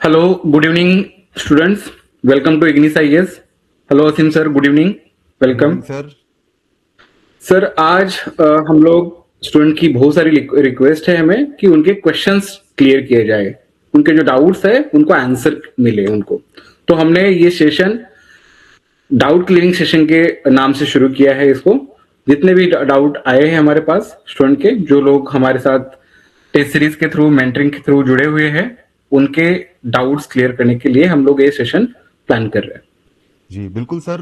Hello, good evening, students. Welcome to Ignis IAS. Hello, Asim sir. Good evening. Good evening Welcome. Sir. Sir आज हम लोग student की बहुत सारी request है हमें कि उनके क्वेश्चंस क्लियर किए जाए, उनके जो डाउट्स है उनको आंसर मिले उनको। तो हमने ये सेशन डाउट क्लियरिंग सेशन के नाम से शुरू किया है इसको। जितने भी डाउट आए हैं हमारे पास स्टूडेंट के, जो लोग हमारे साथ टेस्ट सीरीज के थ्रू, मेंटरिंग के थ्रू जुड़े हुए हैं, उनके डाउट्स क्लियर करने के लिए हम लोग ये सेशन प्लान कर रहे हैं। जी बिल्कुल सर।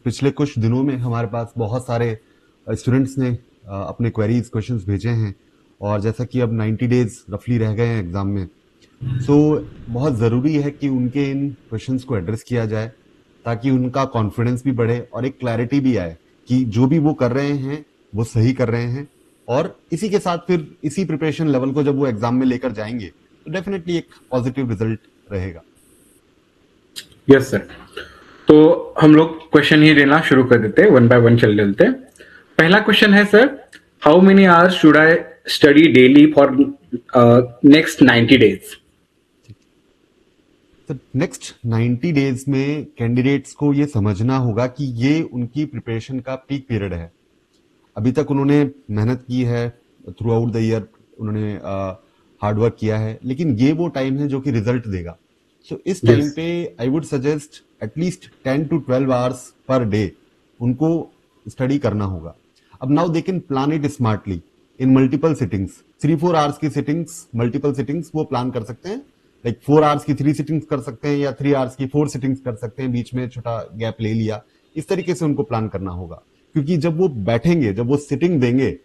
पिछले कुछ दिनों में हमारे पास बहुत सारे स्टूडेंट्स ने अपने क्वेरीज क्वेश्चंस भेजे हैं, और जैसा कि अब 90 डेज रफली रह गए हैं एग्जाम में, सो बहुत ज़रूरी है कि उनके इन क्वेश्चंस को एड्रेस किया जाए, ताकि उनका कॉन्फिडेंस भी बढ़े और एक क्लैरिटी भी आए कि जो भी वो कर रहे हैं वो सही कर रहे हैं। और इसी के साथ फिर इसी प्रिपरेशन लेवल को जब वो एग्जाम में लेकर जाएंगे तो डेफिनेटली एक पॉजिटिव रिजल्ट रहेगा। Yes sir. तो हम लोग क्वेश्चन ही लेना शुरू कर देते हैं, वन बाय वन चल लेते हैं। पहला क्वेश्चन है sir, how many hours should I study daily for next 90 days? तो नेक्स्ट 90 डेज में कैंडिडेट्स को ये समझना होगा कि ये उनकी प्रिपरेशन का पीक पीरियड है। अभी तक उन्होंने मेहनत की है, थ्रू आउट द ईयर उन्होंने हार्ड वर्क किया है, लेकिन ये वो टाइम है जो कि रिजल्ट देगा। सो इस टाइम यस। पे I would suggest at least 10 to 12 hours per day उनको स्टडी करना होगा। अब now they can plan it smartly in multiple sittings. 3-4 hours की सिटिंग्स, मल्टीपल सिटिंग्स वो प्लान कर सकते हैं। लाइक 4 आवर्स की 3 सिटिंग्स कर सकते हैं, या 3 आवर्स की 4 सिटिंग्स कर सकते हैं, बीच में छोटा गैप ले लिया। इस तरीके से उनको प्लान करना होगा, क्योंकि जब वो बैठेंगे, जब वो सिटिंग देंगे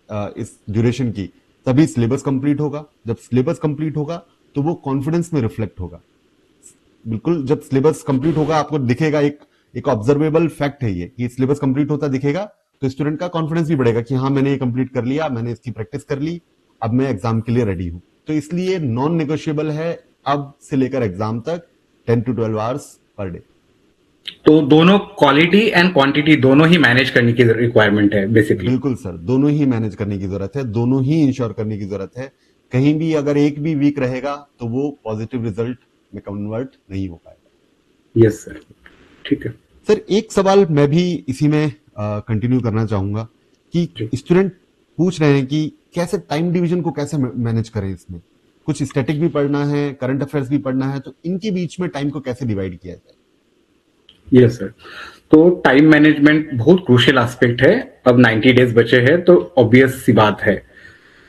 इस ड्यूरेशन की, तभी सिलेबस कंप्लीट होगा। जब सिलेबस कंप्लीट होगा तो वो कॉन्फिडेंस में रिफ्लेक्ट होगा। बिल्कुल, जब सिलेबस कंप्लीट होगा आपको दिखेगा, एक ऑब्जर्वेबल फैक्ट है ये कि सिलेबस कंप्लीट होता दिखेगा, तो स्टूडेंट का कॉन्फिडेंस भी बढ़ेगा कि हाँ मैंने ये कंप्लीट कर लिया, मैंने इसकी प्रैक्टिस कर ली, अब मैं एग्जाम के लिए रेडी हूं। तो इसलिए नॉन नेगोशिएबल है अब से लेकर एग्जाम तक 10 to 12 आवर्स पर डे। तो दोनों क्वालिटी एंड क्वांटिटी दोनों ही मैनेज करने की रिक्वायरमेंट है बेसिकली। बिल्कुल सर, दोनों ही मैनेज करने की जरूरत है, दोनों ही इंश्योर करने की जरूरत है। कहीं भी अगर एक भी वीक रहेगा तो वो पॉजिटिव रिजल्ट में कन्वर्ट नहीं हो पाएगा। यस सर, ठीक है। सर एक सवाल मैं भी इसी में कंटिन्यू करना चाहूंगा कि जी। स्टूडेंट पूछ रहे हैं कि कैसे टाइम डिवीजन को कैसे मैनेज करें। इसमें कुछ स्टैटिक भी पढ़ना है, करंट अफेयर्स भी पढ़ना है, तो इनके बीच में टाइम को कैसे डिवाइड किया जाए? Yes sir. तो टाइम मैनेजमेंट बहुत क्रूशियल एस्पेक्ट है। अब 90 डेज बचे हैं तो ऑब्वियस सी बात है।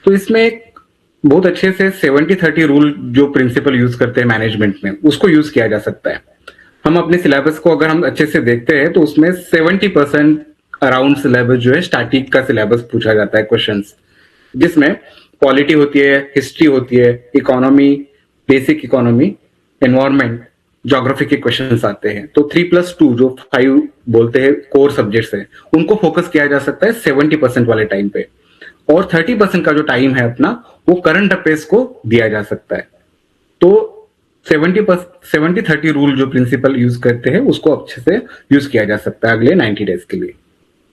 तो इसमें एक बहुत अच्छे से 70-30 रूल जो प्रिंसिपल यूज करते हैं मैनेजमेंट में, उसको यूज किया जा सकता है। हम अपने सिलेबस को अगर हम अच्छे से देखते हैं तो उसमें 70% अराउंड सिलेबस जो है स्टैटिक का सिलेबस पूछा जाता है क्वेश्चंस, जिसमें पॉलिटी होती है, हिस्ट्री होती है, economy, basic economy, environment, geography के क्वेश्चंस आते हैं। तो 3+2 जो 5 बोलते हैं कोर सब्जेक्ट्स है, उनको फोकस किया जा सकता है 70% वाले टाइम पे। और 30% का जो टाइम है अपना, वो करंट अफेयर्स को दिया जा सकता है। तो 70-30 रूल जो प्रिंसिपल यूज करते हैं उसको अच्छे से यूज किया जा सकता है अगले 90 डेज के लिए।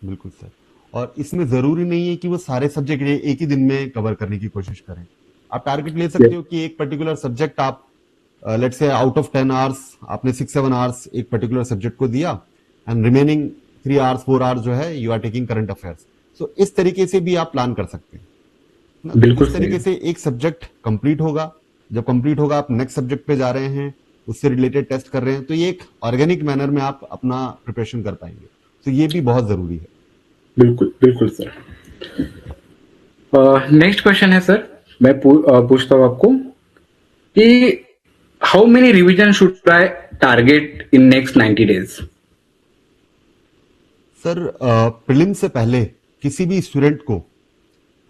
बिल्कुल सर। और इसमें जरूरी नहीं है कि वो सारे सब्जेक्ट एक ही दिन में कवर करने की कोशिश करें। आप टारगेट ले सकते हो कि एक पर्टिकुलर सब्जेक्ट आप let's say out of 10 hours आपने 6-7 आवर्स एक पर्टिकुलर सब्जेक्ट को दिया, एंड रिमेनिंग 3 आवर्स 4 आवर्स जो है you are taking current affairs. So इस तरीके से भी आप प्लान कर सकते हैं ना। तो बिल्कुल इस सही तरीके है। से एक सब्जेक्ट कंप्लीट होगा, जब कंप्लीट होगा आप नेक्स्ट सब्जेक्ट पे जा रहे हैं, उससे रिलेटेड टेस्ट कर रहे हैं, तो ये एक ऑर्गेनिक मैनर में आप अपना प्रिपरेशन कर पाएंगे। तो ये भी बहुत जरूरी है। बिल्कुल बिल्कुल सर। नेक्स्ट क्वेश्चन है सर, मैं पूछता हूँ आपको कि how many revision should I target in next 90 days? Sir prelim से पहले किसी भी स्टूडेंट को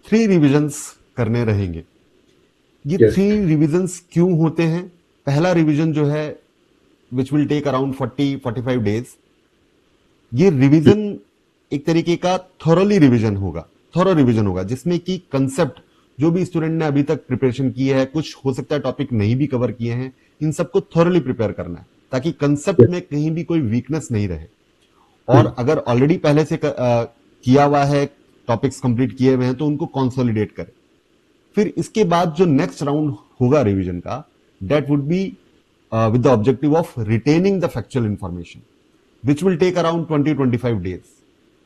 3 रिविजन्स करने रहेंगे। ये यस। 3 रिविजन्स क्यों होते हैं? पहला रिवीजन जो है which will take around 40-45 days, ये रिवीजन एक तरीके का थॉरोली रिवीजन होगा, थॉरो रिवीजन होगा, जिसमें कि कंसेप्ट जो भी स्टूडेंट ने अभी तक प्रिपरेशन की है, कुछ हो सकता है टॉपिक नहीं भी कवर किए हैं, इन सबको थॉरोली प्रिपेयर करना है, ताकि कंसेप्ट में कहीं भी कोई वीकनेस नहीं रहे। और अगर ऑलरेडी पहले से किया हुआ है, टॉपिक्स कंप्लीट किए हुए हैं, तो उनको कंसोलिडेट करें। फिर इसके बाद जो नेक्स्ट राउंड होगा रिवीजन का, that would be with the objective of retaining the factual information, which will take around 20-25 days.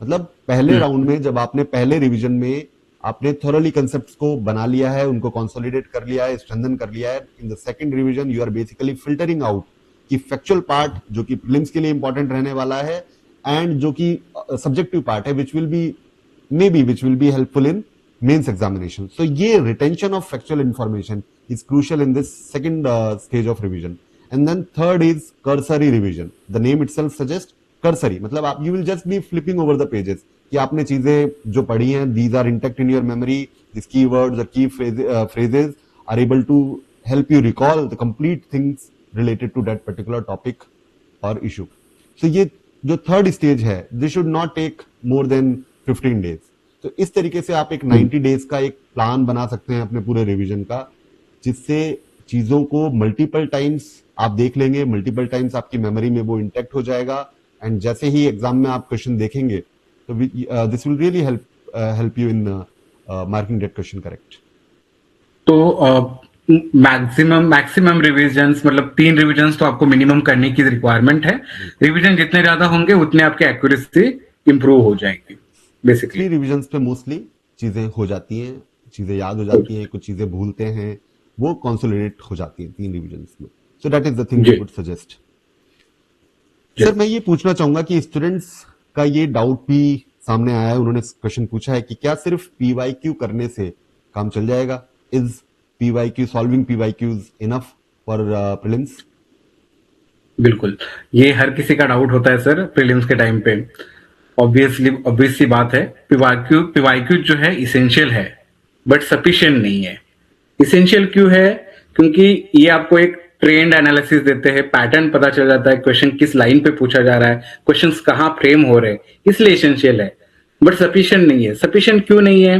मतलब पहले राउंड में जब आपने पहले रिवीजन में आपने थोरली कंसेप्ट्स को बना लिया है, उनको कंसोलिडेट कर लिया है, स्ट्रेंथन कर लिया है, in the second revision you are basically filtering out कि फैक्चुअल पार्ट जो कि प्रीलिम्स के लिए इंपॉर्टेंट रहने वाला है एंड जो कि सब्जेक्टिव पार्ट है which will be helpful in mains examination. So ये retention of factual information is crucial in this second stage of revision. And then third is cursory revision. The name itself suggest cursory, मतलब आप you will just be flipping over the pages कि आपने चीजें जो पढ़ी हैं, these are intact in your memory, this key words और key phrases are able to help you recall the complete things related to that particular topic और issue. So ये जो थर्ड स्टेज है, this should not take more than 15 days. तो इस तरीके से आप एक 90 डेज का एक प्लान बना सकते हैं अपने पूरे रिवीजन का, जिससे चीजों को मल्टीपल टाइम्स आप देख लेंगे, मल्टीपल टाइम्स आपकी मेमोरी में वो इंटेक्ट हो जाएगा एंड जैसे ही एग्जाम में आप क्वेश्चन देखेंगे तो this will really help you in marking that question correct. तो मैक्सिमम रिविजन्स, मतलब 3 रिविजन्स तो आपको मिनिमम करने की रिक्वायरमेंट है. रिविजन जितने ज्यादा होंगे उतने आपकी एक्यूरेसी इंप्रूव हो जाएगी. बेसिकली 3 रिविजन्स पे मोस्टली चीजें हो जाती हैं, चीजें याद हो जाती हैं, कुछ चीजें भूलते हैं, वो कंसोलिडेट हो जाती हैं 3 रिविजन्स में. So that is the thing I would suggest. Sir मैं ये पूछना चाहूंगा कि स्टूडेंट्स का ये डाउट भी सामने आया है, उन्होंने क्वेश्चन पूछा है कि क्या सिर्फ पीवाईक्यू करने से काम चल जाएगा? Is PYQ, solving PYQs enough for prelims? बिल्कुल, ये हर किसी का डाउट होता है सर प्रीलिम्स के टाइम पे. ऑब्वियसली बात है, पीवाईक्यू जो है इसेंशियल है बट सफिशिएंट नहीं है. इसेंशियल क्यों है? क्योंकि ये आपको एक ट्रेंड एनालिसिस देते हैं, पैटर्न पता चल जाता है, क्वेश्चन किस लाइन पे पूछा जा रहा है, क्वेश्चंस कहाँ फ्रेम हो रहे हैं, इसलिए एसेंशियल है बट सफिशिएंट नहीं है. सफिशिएंट क्यों नहीं है?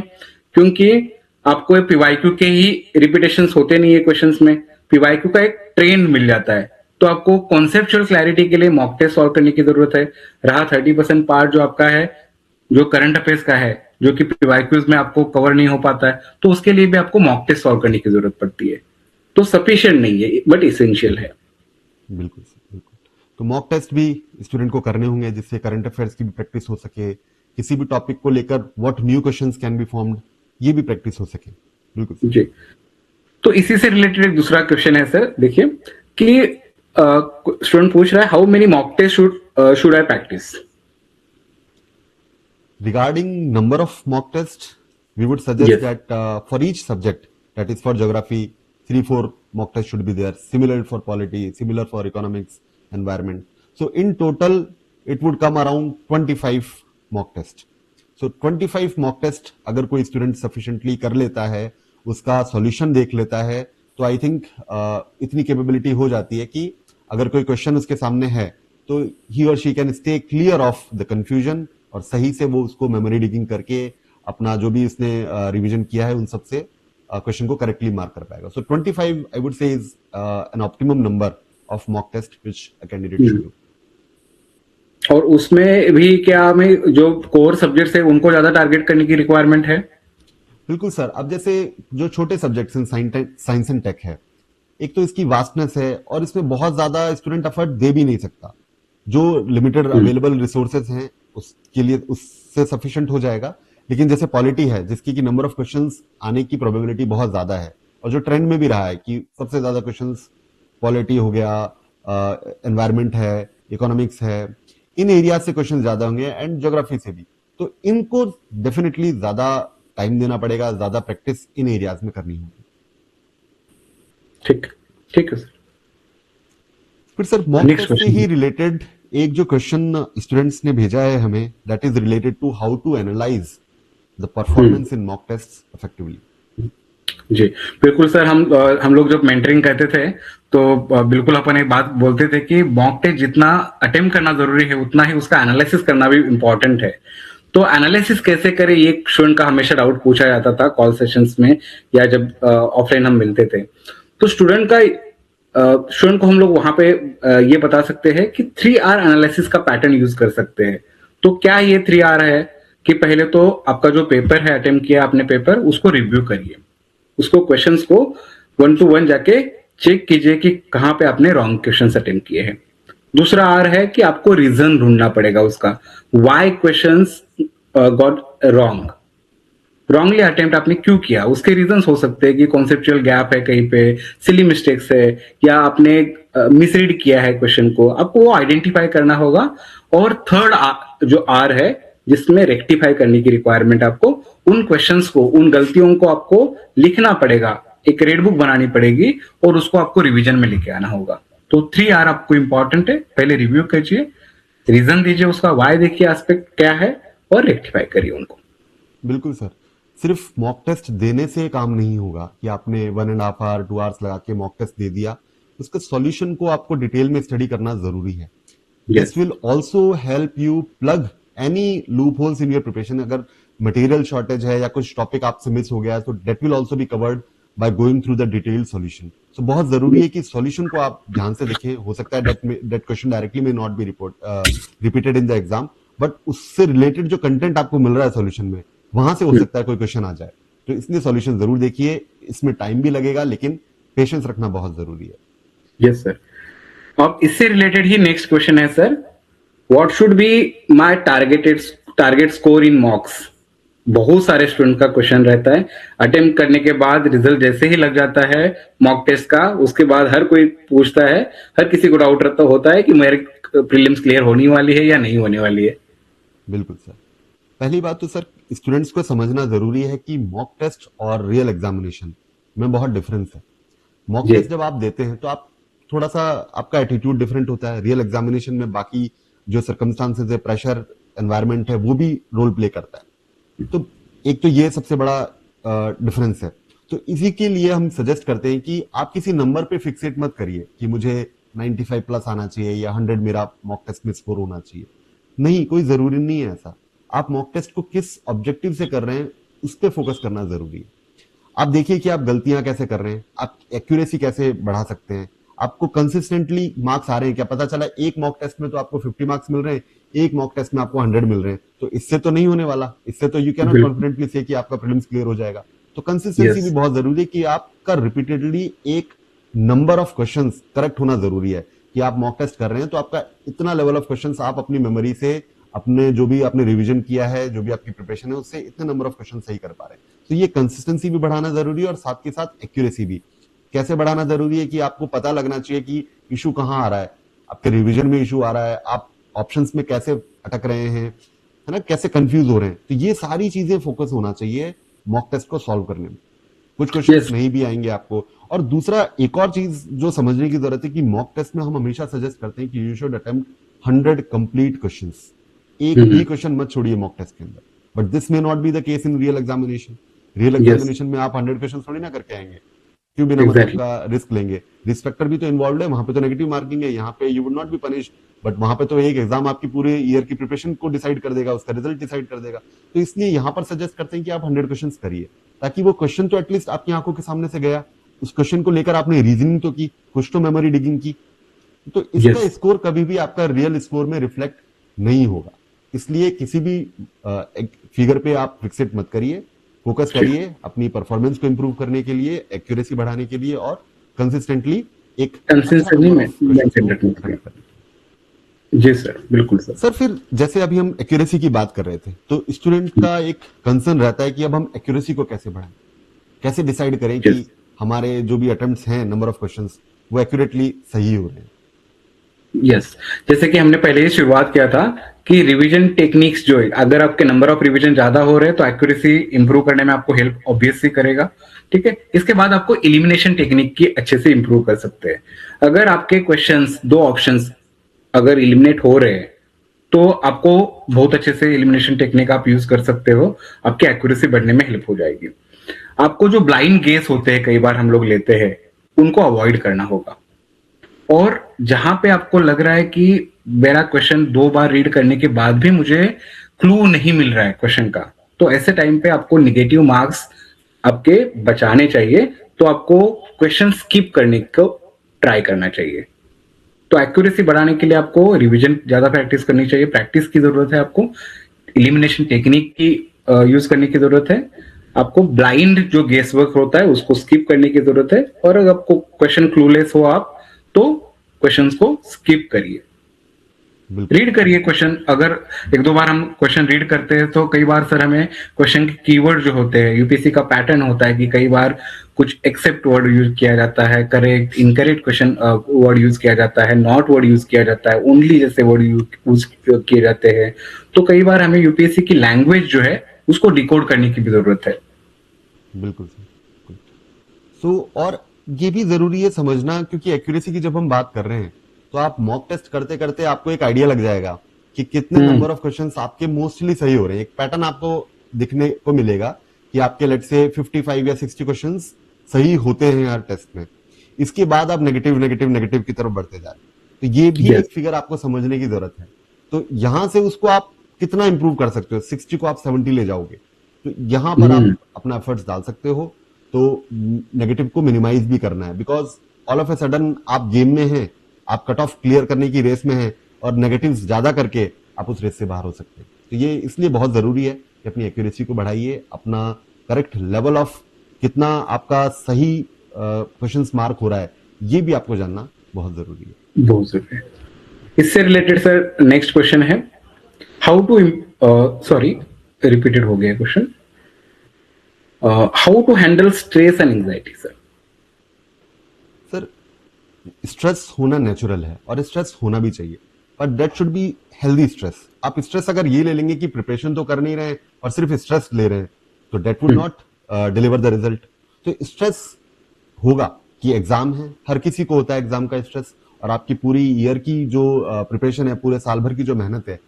क्योंकि आपको पीवाईक्यू के ही रिपीटेशंस होते नहीं है क्वेश्चंस में, पीवाईक्यू का एक ट्रेंड मिल जाता है. तो आपको कॉन्सेप्चुअल क्लैरिटी के लिए मॉक टेस्ट सॉल्व करने की जरूरत है. रहा 30% पार्ट जो आपका है, जो करंट अफेयर्स का है, जो कि पीवाईक्यूज में आपको कवर नहीं हो पाता है, तो उसके लिए भी आपको मॉक टेस्ट सॉल्व करने की जरूरत पड़ती है. तो सफिशिएंट नहीं है बट इसेंशियल है. बिल्कुल बिल्कुल. तो मॉक टेस्ट भी स्टूडेंट को करने होंगे जिससे करंट अफेयर्स की भी प्रैक्टिस हो सके, किसी भी टॉपिक को लेकर what new questions can be formed, ये भी प्रैक्टिस हो सके. बिल्कुल जी. तो इसी से रिलेटेड एक दूसरा क्वेश्चन है सर, देखिए कि स्टूडेंट पूछ रहा है how many mock test should I practice? Regarding number of mock tests, we would suggest Yes. that for each subject, that is for geography, 3-4 mock tests should be there. Similar for polity, similar for economics, environment. So in total, it would come around 25 mock test. So 25 mock test अगर कोई student sufficiently कर लेता है, उसका solution देख लेता है, तो I think इतनी capability हो जाती है कि अगर कोई question उसके सामने है, तो he or she can stay clear of the confusion और सही से वो उसको मेमोरी डिगिंग करके अपना जो भी उसने रिवीजन किया है उन सब से क्वेश्चन को करेक्टली मार्क कर पाएगा. So 25 I would say is an optimum number of mock test which a candidate should do. और उसमें भी क्या हमें जो कोर सब्जेक्ट्स है उनको ज्यादा टारगेट करने की रिक्वायरमेंट है? बिल्कुल सर. अब जैसे जो छोटे सब्जेक्ट्स हैं, साइंस एंड टेक है, एक तो इसकी वास्टनेस है और इसमें बहुत ज्यादा स्टूडेंट एफर्ट दे भी नहीं सकता. जो लिमिटेड अवेलेबल रिसोर्सेज हैं उसके लिए उससे सफिशिएंट हो जाएगा. लेकिन जैसे पॉलिटी है जिसकी की नंबर ऑफ क्वेश्चंस आने की प्रोबेबिलिटी बहुत ज्यादा है और जो ट्रेंड में भी रहा है कि सबसे ज्यादा क्वेश्चंस पॉलिटी हो गया, एनवायरमेंट है, इकोनॉमिक्स है, इन एरिया से क्वेश्चन ज्यादा होंगे एंड ज्योग्राफी से भी. तो इनको डेफिनेटली ज्यादा टाइम देना पड़ेगा, ज्यादा प्रैक्टिस इन एरियाज में करनी होगी. ठीक है सर. फिर सर मॉक टेस्ट से ही रिलेटेड एक जो क्वेश्चन स्टूडेंट्स ने भेजा है हमें, that is related to how to analyse the performance in mock test effectively. जी बिल्कुल सर. हम लोग जब मेंटरिंग करते थे तो बिल्कुल अपन एक बात बोलते थे कि मॉक टेस्ट जितना अटेम्प्ट करना जरूरी है उतना ही उसका एनालिसिस करना भी इम्पोर्टेंट है. तो एनालिसिस कैसे करें, ये स्टूडेंट का हमेशा डाउट पूछा जाता था कॉल सेशंस में या जब ऑफलाइन हम मिलते थे. तो स्टूडेंट को हम लोग वहां पे ये बता सकते हैं कि 3R एनालिसिस का पैटर्न यूज कर सकते हैं. तो क्या ये 3R है कि पहले तो आपका जो पेपर है, अटेम्प्ट किया आपने पेपर, उसको रिव्यू करिए, उसको क्वेश्चंस को 1 to 1 जाके चेक कीजिए कि कहाँ पे आपने रॉन्ग क्वेश्चन अटेम्प्ट किए हैं। दूसरा आर है कि आपको रीजन ढूंढना पड़ेगा उसका, why questions got wrong, wrongly attempt आपने क्यों किया, उसके रीजंस हो सकते हैं कि कॉन्सेप्चुअल गैप है कहीं पे, सिली मिस्टेक्स है, या आपने मिसरीड किया है क्वेश्चन को, आपको वो आइडेंटिफाई करना होगा। और थर्ड जो आर है, जिसमें रेक्टिफाई करने की रिक्वायरमेंट, आपको उन क्वेश्चंस को, उन गलतियों को आपको लिखना पड़ेगा, एक रेड बुक बनानी पड़ेगी और उसको आपको रिवीजन में लेके आना होगा। तो 3 आर आपको इंपॉर्टेंट है, पहले रिव्यू कीजिए, रीजन दीजिए उसका, वाई देखिए एस्पेक्ट क्या है, और रेक्टिफाई करिए उनको। बिल्कुल सर, सिर्फ मॉक टेस्ट देने से काम नहीं होगा कि आपने 1.5 आवर 2 आवर्स लगा के मॉक टेस्ट दे दिया, उसके सॉल्यूशन को आपको डिटेल में स्टडी करना जरूरी है। Yes, this will also help you plug any loop holes in your preparation. अगर मटेरियल शॉर्टेज है या कुछ टॉपिक आपसे मिस हो गया तो that will also be covered by going through the detailed solution. So बहुत जरूरी है कि सॉल्यूशन को आप ध्यान से देखें। हो सकता है दैट क्वेश्चन डायरेक्टली में not be repeated in the exam, but उससे रिलेटेड जो कंटेंट आपको मिल रहा है सॉल्यूशन में, वहां से हो सकता है कोई क्वेश्चन आ जाए। तो इसलिए सॉल्यूशन जरूर देखिए, इसमें टाइम भी लगेगा लेकिन पेशेंस रखना बहुत जरूरी है। Yes sir. अब इससे रिलेटेड ही नेक्स्ट क्वेश्चन है sir, what should be my target score in मॉक्स। बहुत सारे स्टूडेंट का क्वेश्चन रहता है, अटेम्प्ट करने के बाद रिजल्ट जैसे ही लग जाता है मॉक टेस्ट का, उसके बाद हर कोई पूछता है, हर किसी को डाउट रहता होता है कि मेरे प्रीलिम्स क्लियर होने वाली है या नहीं होने वाली है। बिल्कुल सर। पहली बात तो सर स्टूडेंट्स को समझना जरूरी है कि मॉक टेस्ट और रियल एग्जामिनेशन में बहुत डिफरेंस है। मॉक जी, टेस्ट जब आप देते हैं तो आप थोड़ा सा, आपका एटीट्यूड डिफरेंट होता है। रियल एग्जामिनेशन में बाकी जो सर्कमस्टांसेस है, प्रेशर एनवायरनमेंट है, वो भी रोल प्ले करता है। तो एक तो ये सबसे बड़ा डिफरेंस है। तो इसी के लिए हम सजेस्ट करते हैं कि आप किसी नंबर पे फिक्सेट मत करिए कि मुझे 95 प्लस आना चाहिए या 100 मेरा मॉक टेस्ट में स्कोर होना चाहिए। नहीं, कोई जरूरी नहीं है ऐसा। आप मॉक टेस्ट को किस ऑब्जेक्टिव से कर रहे हैं उस पर फोकस करना जरूरी है। आप देखिए कि आप गलतियां कैसे कर रहे हैं, आप एक्यूरेसी कैसे बढ़ा सकते हैं, आपको कंसिस्टेंटली मार्क्स आ रहे हैं क्या। पता चला एक मॉक टेस्ट में तो आपको 50 मार्क्स मिल रहे हैं, एक मॉक टेस्ट में आपको 100 मिल रहे हैं, तो इससे तो नहीं होने वाला। इससे तो यू कैन नॉट बिल्कुल। कॉन्फिडेंटली से कि आपका प्रीलिम्स क्लियर हो जाएगा। तो कंसिस्टेंसी भी यस, बहुत जरूरी है कि आपका रिपीटेडली एक नंबर ऑफ क्वेश्चंस करेक्ट होना जरूरी है। कि आप मॉक टेस्ट कर रहे हैं तो आपका इतना लेवल ऑफ क्वेश्चंस आप अपनी मेमोरी से, अपने जो भी आपने रिवीजन किया है, जो भी आपकी प्रिपरेशन है, उससे इतने नंबर ऑफ क्वेश्चन सही कर पा रहे हैं। तो ये कंसिस्टेंसी भी बढ़ाना जरूरी है और साथ के साथ एक्यूरेसी भी। कैसे बढ़ाना जरूरी है कि आपको पता लगना चाहिए कि इशू कहाँ आ रहा है, आपके रिवीजन में इशू आ रहा है, आप ऑप्शंस में कैसे अटक रहे हैं, है ना, कैसे कंफ्यूज हो रहे हैं। तो ये सारी चीजें फोकस होना चाहिए मॉक टेस्ट को सॉल्व करने में। कुछ क्वेश्चंस यस, नहीं भी आएंगे आपको। और दूसरा एक और चीज जो समझने की जरूरत है कि मॉक टेस्ट में हम हमेशा सजेस्ट करते हैं कि you should attempt 100 complete questions. एक भी क्वेश्चन मत छोड़िए मॉक टेस्ट के अंदर। But this may not be the case in real examination. Real yes, examination में आप 100 क्वेश्चन थोड़ी ना करके आएंगे, क्यों बिना मतलब एग्जैक्टली। का रिस्क लेंगे। रिस्क फैक्टर भी तो इन्वॉल्व है, वहां पे तो नेगेटिव मार्किंग है, यहाँ पे you would not be punished. But वहां पे तो एक एग्जाम आपकी पूरे ईयर की प्रिपरेशन को डिसाइड कर देगा, उसका रिजल्ट डिसाइड कर देगा। तो इसलिए यहाँ पर सजेस्ट करते हैं कि आप 100 क्वेश्चन करिए, ताकि वो क्वेश्चन तो एटलीस्ट आपकी आंखों के सामने से गया, उस क्वेश्चन को लेकर आपने रीजनिंग तो की, कुछ तो मेमोरी डिगिंग की। तो इसका यस, स्कोर कभी भी आपका रियल स्कोर में रिफ्लेक्ट नहीं होगा। इसलिए किसी भी फिगर पे आप फिक्सेट मत करिए, फोकस करिए अपनी परफॉर्मेंस को इंप्रूव करने के लिए, एक्यूरेसी बढ़ाने के लिए और कंसिस्टेंटली एक अच्छा कंसिस्टेंटली नंबर में ऑफ क्वेश्चंस मेंटेन को रखना अटेम्प्ट करना। पड़ेगा। जी सर, बिल्कुल सर। सर फिर जैसे अभी हम एक्यूरेसी की बात कर रहे थे, तो स्टूडेंट का एक कंसर्न रहता है कि अब हम एक्यूरेसी को कैसे बढ़ाएं, कैसे डिसाइड करें कि यस, हमारे जो भी अटेम्प्ट्स हैं, नंबर ऑफ क्वेश्चंस, वो एक्यूरेटली सही हो रहे हैं। यस, जैसे कि हमने पहले ही शुरुआत किया था कि रिवीजन टेक्निक्स जो है, अगर आपके नंबर ऑफ रिवीजन ज्यादा हो रहे हैं तो एक्यूरेसी इंप्रूव करने में आपको हेल्प ऑब्वियसली करेगा। ठीक है, इसके बाद आपको एलिमिनेशन टेक्निक की अच्छे से इंप्रूव कर सकते हैं। अगर आपके क्वेश्चंस, दो ऑप्शंस अगर एलिमिनेट हो रहे हैं तो आपको बहुत अच्छे से एलिमिनेशन टेक्निक आप यूज कर सकते हो, आपकी एक्यूरेसी बढ़ने में हेल्प हो जाएगी। आपको जो ब्लाइंड गेस होते हैं कई बार हम लोग लेते हैं, उनको अवॉइड करना होगा। और जहां पे आपको लग रहा है कि मेरा क्वेश्चन 2 बार रीड करने के बाद भी मुझे क्लू नहीं मिल रहा है क्वेश्चन का, तो ऐसे टाइम पे आपको निगेटिव मार्क्स आपके बचाने चाहिए, तो आपको क्वेश्चन स्किप करने को ट्राई करना चाहिए। तो एक्यूरेसी बढ़ाने के लिए आपको रिवीजन ज्यादा प्रैक्टिस करनी चाहिए, प्रैक्टिस की जरूरत है आपको, एलिमिनेशन टेक्निक की यूज करने की जरूरत है। आपको ब्लाइंड जो गेस वर्क होता है उसको स्किप करने की जरूरत है, और अगर आपको क्वेश्चन क्लूलेस हो आप तो क्वेश्चंस को स्किप करिए, बिल्कुल रीड करिए क्वेश्चन। अगर एक दो बार हम क्वेश्चन रीड करते हैं तो कई बार सर हमें क्वेश्चन के कीवर्ड जो होते हैं, यूपीएससी का पैटर्न होता है कि कई बार कुछ एक्सेप्ट वर्ड यूज किया जाता है, correct incorrect question word use किया जाता है, नॉट वर्ड यूज किया जाता है, ओनली जैसे वर्ड यूज किए जाते हैं। तो कई बार हमें यूपीएससी की लैंग्वेज जो है उसको डिकोड करने की भी जरूरत है। बिल्कुल सर। सो और ये भी जरूरी है समझना, क्योंकि एक्यूरेसी की जब हम बात कर रहे हैं तो आप मॉक टेस्ट करते करते आपको एक आइडिया लग जाएगा कि कितने नंबर ऑफ क्वेश्चंस आपके मोस्टली सही हो रहे हैं। एक पैटर्न आपको दिखने को मिलेगा कि आपके लेट से 55 या 60 क्वेश्चंस सही होते हैं हर टेस्ट में। इसके बाद आप नेगेटिव नेगेटिव नेगेटिव की तरफ बढ़ते जा रहे हैं, तो ये भी Yes. एक फिगर आपको समझने की जरूरत है। तो यहां से उसको आप कितना इंप्रूव कर सकते हो, 60 को आप 70 ले जाओगे, तो यहां पर आप अपना एफर्ट्स डाल सकते हो। तो नेगेटिव को मिनिमाइज भी करना है, because all of a sudden आप गेम में हैं, आप कट ऑफ क्लियर करने की रेस में हैं, और नेगेटिव्स ज्यादा करके आप उस रेस से बाहर हो सकते हैं। तो ये इसलिए बहुत जरूरी है कि अपनी एक्यूरेसी को बढ़ाइए, अपना करेक्ट लेवल ऑफ कितना आपका सही क्वेश्चंस मार्क हो रहा है, ये भी आपको जानना बहुत जरूरी है। बहुत जरूरी है। इससे रिलेटेड सर नेक्स्ट क्वेश्चन है, हाउ टू, सॉरी रिपीटेड हो गया question, how to handle stress and anxiety sir. Sir stress होना नेचुरल है और स्ट्रेस होना भी चाहिए, but that should be healthy stress. आप स्ट्रेस अगर ये ले लेंगे कि प्रिपरेशन तो कर नहीं रहे हैं और सिर्फ स्ट्रेस ले रहे हैं, तो that would not deliver the result. तो स्ट्रेस होगा कि एग्जाम है, हर किसी को होता है एग्जाम का स्ट्रेस, और आपकी पूरी ईयर की जो प्रिपरेशन है, पूरे साल भर की जो मेहनत है,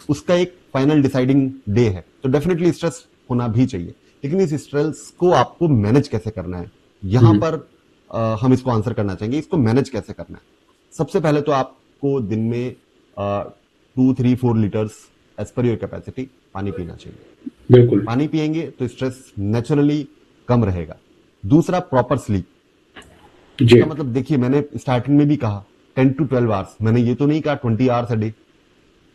उसका एक फाइनल डिसाइडिंग डे है। तो डेफिनेटली स्ट्रेस होना भी चाहिए, लेकिन इस स्ट्रेस को आपको मैनेज कैसे करना है, यहां पर हम इसको आंसर करना चाहेंगे। इसको मैनेज कैसे करना है, सबसे पहले तो आपको दिन में 2, 3, 4 litres as per your capacity पानी पीना चाहिए। बिल्कुल। पानी पिएंगे तो स्ट्रेस नेचुरली कम रहेगा। दूसरा, प्रॉपर स्लीप। जी इसका मतलब देखिए, मैंने स्टार्टिंग में भी कहा 10 to 12 आवर्स, मैंने ये तो नहीं कहा 20 आवर्स अ डे।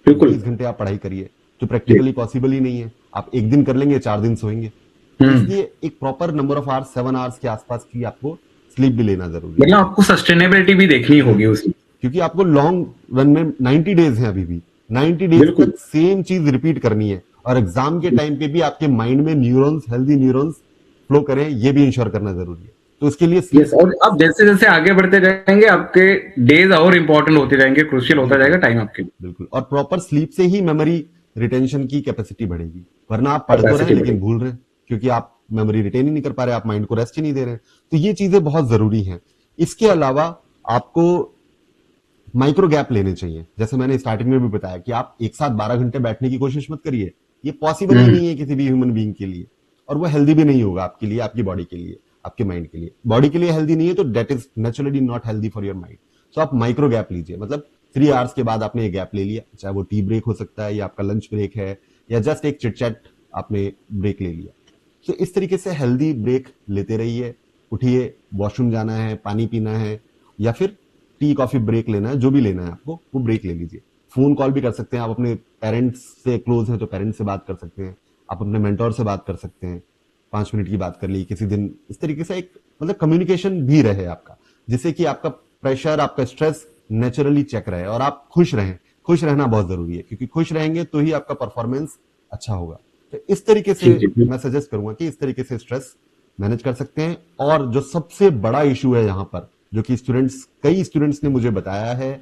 बिल्कुल 20 घंटे आप पढ़ाई करिए, जो प्रैक्टिकली पॉसिबल ही नहीं है। आप एक दिन कर लेंगे, 4 दिन सोएंगे। इसलिए एक proper number of hours, 7 hours के आसपास की आपको स्लीप भी लेना जरूरी है, मतलब आपको सस्टेनेबिलिटी भी देखनी होगी उसकी, क्योंकि आपको लॉन्ग रन में 90 डेज है अभी भी, 90 डेज बिल्कुल। तक सेम चीज रिपीट करनी है, और एग्जाम के टाइम पे भी आपके माइंड में न्यूरॉन्स, हेल्दी न्यूरॉन्स फ्लो करें, ये भी इंश्योर करना जरूरी है। तो इसके लिए यस, और आप जैसे जैसे आगे बढ़ते जाएंगे आपके डेज और इंपॉर्टेंट होते जाएंगे, क्रूशियल होता जाएगा टाइम आपके लिए। बिल्कुल, और प्रॉपर स्लीप से ही मेमोरी रिटेंशन की कैपेसिटी बढ़ेगी। वरना आप पढ़ तो रहे हैं Capacity लेकिन भूल रहे हैं, क्योंकि आप मेमोरी रिटेन ही नहीं कर पा रहे, आप माइंड को रेस्ट ही नहीं दे रहे हैं। तो ये चीजें बहुत जरूरी हैं। इसके अलावा आपको माइक्रो गैप लेने चाहिए। जैसे मैंने स्टार्टिंग में भी बताया कि आप एक साथ 12 घंटे बैठने की कोशिश मत करिए, ये पॉसिबल ही नहीं है किसी भी ह्यूमन बीइंग के लिए, और वो हेल्दी भी नहीं होगा आपके लिए, आपकी बॉडी के लिए, आपके माइंड के लिए। बॉडी के लिए हेल्दी नहीं है तो that is naturally not healthy for your mind. So आप माइक्रो गैप लीजिए, मतलब 3 आवर्स के बाद आपने एक गैप ले लिया, चाहे वो टी ब्रेक हो सकता है, या आपका लंच ब्रेक है, या जस्ट एक चिटचैट आपने ब्रेक ले लिया। तो इस तरीके से हेल्दी ब्रेक लेते रहिए। उठिए, वॉशरूम जाना है, पानी पीना है, या फिर टी कॉफी ब्रेक लेना है, जो भी लेना है आपको, वो ब्रेक ले लीजिए। फोन कॉल भी कर सकते हैं आप, अपने पेरेंट्स से क्लोज हैं तो पेरेंट्स से बात कर सकते हैं, आप अपने मेंटोर से बात कर सकते हैं, 5 मिनट की बात कर ली किसी दिन। इस तरीके से एक मतलब कम्युनिकेशन भी रहे आपका, जिससे कि आपका प्रेशर, आपका स्ट्रेस नेचुरली चेक रहे और आप खुश रहें। खुश रहना बहुत जरूरी है, क्योंकि खुश रहेंगे तो ही आपका परफॉर्मेंस अच्छा होगा। तो इस तरीके से मैं सजेस्ट करूंगा कि इस तरीके से स्ट्रेस मैनेज कर सकते हैं। और जो सबसे बड़ा इशू है यहाँ पर, जो कि कई स्टूडेंट्स ने मुझे बताया है,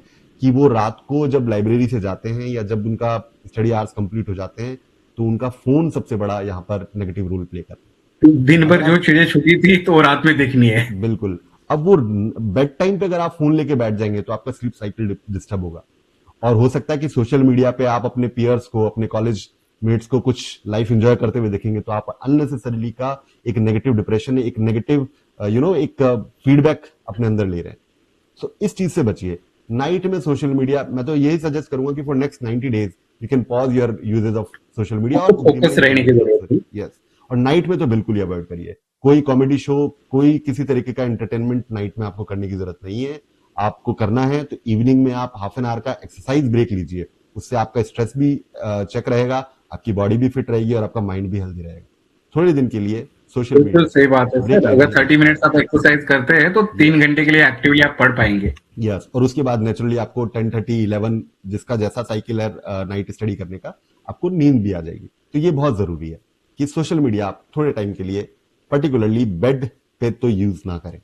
कि वो रात को जब लाइब्रेरी से जाते हैं या जब उनका स्टडी आवर्स कंप्लीट हो जाते हैं, तो उनका फोन सबसे बड़ा यहाँ पर नेगेटिव रोल प्ले करता है। दिन भर जो चीजें छुपी थी तो वो रात में देखनी है। बिल्कुल। अब वो बेड टाइम पे अगर आप फोन लेके बैठ जाएंगे तो आपका स्लीप साइकिल डिस्टर्ब होगा, और हो सकता है कि सोशल मीडिया पे आप अपने पीयर्स को, अपने कॉलेज मेट्स को कुछ लाइफ एंजॉय करते हुए देखेंगे, तो आप अननेसेसरीली का एक नेगेटिव डिप्रेशन, एक नेगेटिव एक फीडबैक अपने अंदर ले रहे हैं। सो इस चीज से बचिए। नाइट में सोशल मीडिया, मैं तो यही सजेस्ट करूंगा कि for next 90 days you can pause your usage of social media, और फोकस रहने की जरूरत है। यस, और नाइट में तो बिल्कुल ही अवॉइड करिए। कोई कॉमेडी शो, कोई किसी तरीके का एंटरटेनमेंट नाइट में आपको करने की जरूरत नहीं है। आपको करना है तो इवनिंग में आप हाफ एन आवर का एक्सरसाइज ब्रेक लीजिए, उससे आपका स्ट्रेस भी चेक रहेगा, आपकी बॉडी भी फिट रहेगी और आपका माइंड भी हेल्दी रहेगा। थोड़े दिन के लिए सोशल बिल्कुल मीडिया सही बात है ब्रेक सर। ले अगर लेना 30 चाहिए। मिनट्स आप एक्सरसाइज करते हैं तो 3 घंटे के लिए एक्टिवली आप पढ़ पाएंगे। यस, और उसके बाद नेचुरली आपको 10:30 11 जिसका जैसा साइकिल है नाइट स्टडी करने का, आपको नींद भी आ जाएगी। तो ये बहुत जरूरी है कि सोशल मीडिया आप थोड़े टाइम के लिए पर्टिकुलरली बेड पे तो यूज ना करें।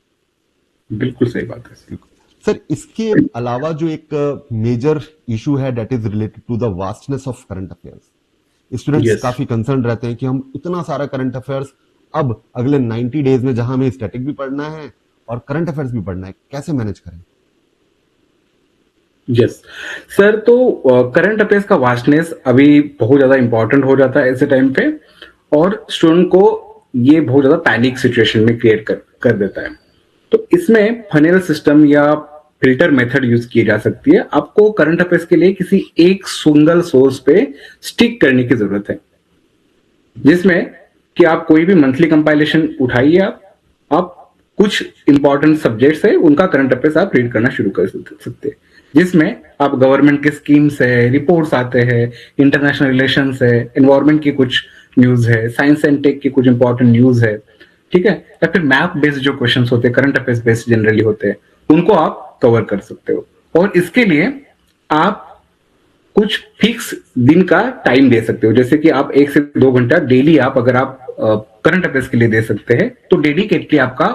बिल्कुल सही बात है सर। सर, इसके अलावा जो एक मेजर इशू है that is related to the vastness of current affairs. Students yes काफी कंसर्न रहते हैं कि हम इतना सारा करंट अफेयर्स अब अगले 90 डेज में, जहां हमें स्टैटिक भी पढ़ना है और करंट अफेयर्स भी पढ़ना है, कैसे मैनेज करें? Yes sir. तो करंट अफेयर्स का वास्टनेस अभी बहुत ज्यादा इंपॉर्टेंट हो जाता है ऐसे टाइम पे, और स्टूडेंट को ये बहुत ज्यादा पैनिक सिचुएशन में क्रिएट कर देता है। तो इसमें फनेल सिस्टम या फिल्टर मेथड यूज की जा सकती है। आपको करंट अफेयर्स के लिए किसी एक सिंगल सोर्स पे स्टिक करने की जरूरत है, जिसमें कि आप कोई भी मंथली कंपाइलेशन उठाइए, आप कुछ इंपॉर्टेंट सब्जेक्ट्स है उनका करंट अफेयर्स आप रीड करना शुरू कर सकते हैं, जिसमें आप गवर्नमेंट के स्कीम्स है, रिपोर्ट्स आते हैं, इंटरनेशनल रिलेशंस है, एनवायरमेंट की कुछ न्यूज है, साइंस एंड टेक की कुछ इंपॉर्टेंट न्यूज है, ठीक है, या फिर मैप बेस्ड जो क्वेश्चंस होते हैं, करंट अफेयर्स बेस्ड जनरली होते हैं, उनको आप कवर कर सकते हो। और इसके लिए आप कुछ फिक्स दिन का टाइम दे सकते हो, जैसे कि आप 1 से 2 घंटा डेली आप अगर आप करंट अफेयर्स के लिए दे सकते हैं, तो डेडिकेटली आपका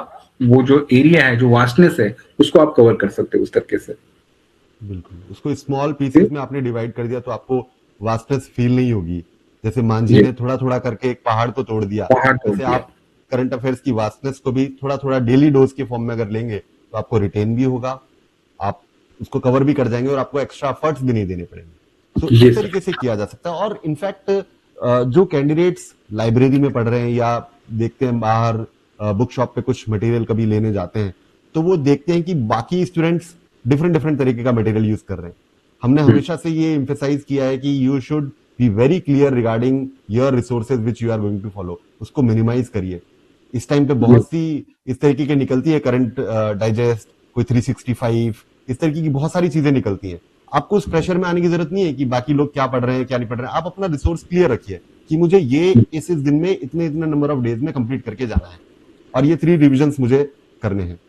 वो जो एरिया है, जो वास्टनेस है, उसको आप कवर कर सकते हो उस तरीके से। बिल्कुल, उसको स्मॉल पीसेस में आपने डिवाइड कर दिया तो आपको वास्टनेस फील नहीं होगी। जैसे मांझी ने थोड़ा थोड़ा करके एक पहाड़ को तोड़ दिया, पहाड़ तोड़ जैसे दिया। आप करंट अफेयर्स की वास्टनेस को भी थोड़ा थोड़ा डेली डोज के फॉर्म में अगर लेंगे तो आपको रिटेन भी होगा, आप उसको कवर भी कर जाएंगे और आपको एक्स्ट्रा एफर्ट्स भी नहीं देने पड़ेंगे। तो जी इस सर। तरीके से किया जा सकता है। और इनफैक्ट जो कैंडिडेट्स लाइब्रेरी में पढ़ रहे हैं या देखते हैं बाहर बुक शॉप पे कुछ मटेरियल कभी लेने जाते हैं, तो वो देखते हैं कि बाकी स्टूडेंट्स डिफरेंट डिफरेंट तरीके का मटेरियल यूज कर रहे हैं। हमने हमेशा से ये एम्फेसाइज किया है कि you should be very clear regarding your resources which you are going to follow, उसको मिनिमाइज करिए। इस टाइम पे बहुत सी इस तरीके की निकलती है, करंट डाइजेस्ट, कोई 365, इस तरीके की बहुत सारी चीजें निकलती हैं। आपको उस प्रेशर में आने की जरूरत नहीं है कि बाकी लोग क्या पढ़ रहे हैं क्या नहीं पढ़ रहे हैं। आप अपना रिसोर्स क्लियर रखिए कि मुझे ये इस दिन में इतने इतने नंबर ऑफ डेज में कंप्लीट करके जाना है और ये 3 रिविजन्स मुझे करने हैं।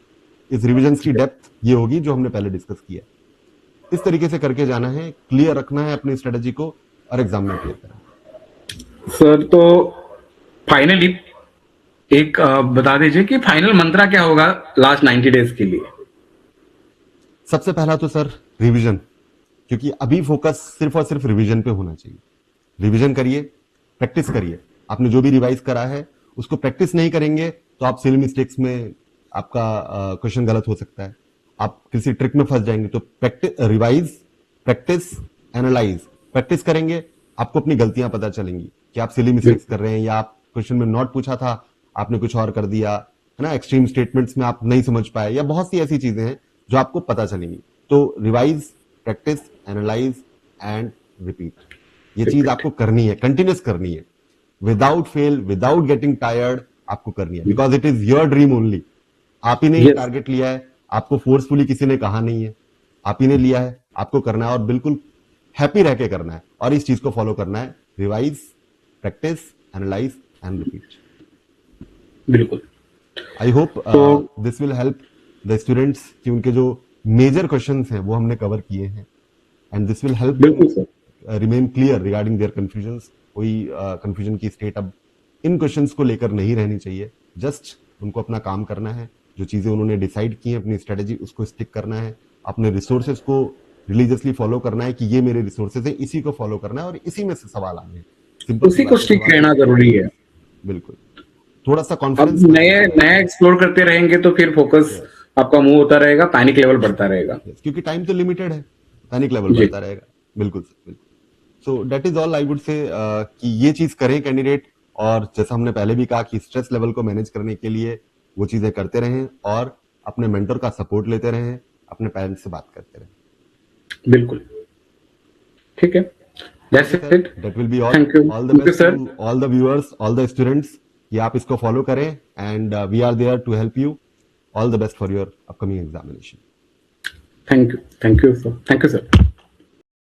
इस रिविजन्स की डेप्थ ये होगी जो हमने पहले डिस्कस किया। इस तरीके से करके जाना है, क्लियर रखना है अपनी स्ट्रेटेजी को और एग्जाम में क्लियर करना। सर तो फाइनली एक बता दीजिए कि फाइनल मंत्रा क्या होगा लास्ट 90 डेज के लिए। सबसे पहला तो सर रिवीजन, क्योंकि अभी फोकस सिर्फ और सिर्फ रिवीजन पे होना चाहिए। रिवीजन करिए, प्रैक्टिस करिए। आपने जो भी रिवाइज करा है उसको प्रैक्टिस नहीं करेंगे तो आप सिली मिस्टेक्स में आपका क्वेश्चन गलत हो सकता है, आप किसी ट्रिक में फंस जाएंगे। तो practice, revise, practice, analyse. Practice करेंगे आपको अपनी गलतियां पता चलेंगी कि आप सिली मिस्टेक्स कर रहे हैं, या आप क्वेश्चन में नॉट पूछा था आपने कुछ और कर दिया है ना, एक्सट्रीम स्टेटमेंट्स में आप नहीं समझ पाए, या बहुत सी ऐसी चीजें हैं जो आपको पता चलेंगी। तो revise, practice, analyse and repeat, ये चीज आपको करनी है, कंटिन्यूस करनी है, without fail, without getting tired, आपको करनी है, because it is your dream only. आप ही ने टारगेट लिया है, आपको फोर्सफुली किसी ने कहा नहीं है, आप ही ने लिया है, आपको करना है और बिल्कुल हैप्पी रह के करना है और इस चीज को फॉलो करना है। Revise, practice, analyse and repeat. बिल्कुल। I hope this will help the students कि उनके जो मेजर क्वेश्चंस हैं वो हमने कवर किए हैं, एंड दिस विल हेल्प बिल्कुल sir. Remain clear regarding their confusions. कोई कंफ्यूजन की स्टेट अब इन क्वेश्चंस को लेकर नहीं रहनी चाहिए। जस्ट उनको अपना काम करना है, जो चीजें उन्होंने डिसाइड की है अपनी स्ट्रेटेजी उसको स्टिक करना है, अपने रिसोर्सेज को रिलीजियसली फॉलो करना है कि ये मेरे रिसोर्सेज है, इसी को फॉलो करना है और इसी में से सवाल आने हैं। सिंपल उसी को स्टिक रहना जरूरी है। बिल्कुल। थोड़ा सा अब कॉन्फिडेंस नया एक्सप्लोर करते रहेंगे तो फिर फोकस आपका मूव होता रहेगा, पैनिक लेवल बढ़ता रहेगा। क्योंकि टाइम तो लिमिटेड है, पैनिक लेवल बढ़ता रहेगा। बिल्कुल सर, बिल्कुल। So that is all I would से कि ये चीज करें कैंडिडेट, और जैसा हमने पहले भी कहा कि स्ट्रेस लेवल को मैनेज करने के लिए वो चीजें करते रहें और अपने मेंटर का सपोर्ट लेते रहें, अपने पेरेंट्स से बात करते रहें। बिल्कुल ठीक है। That's it. That will be all. Thank you. All the Thank you, best sir. to all the viewers, all the students कि आप इसको फॉलो करें, and we are there to help you. All the best for your upcoming examination. Thank you. Thank you, sir. Thank you, sir.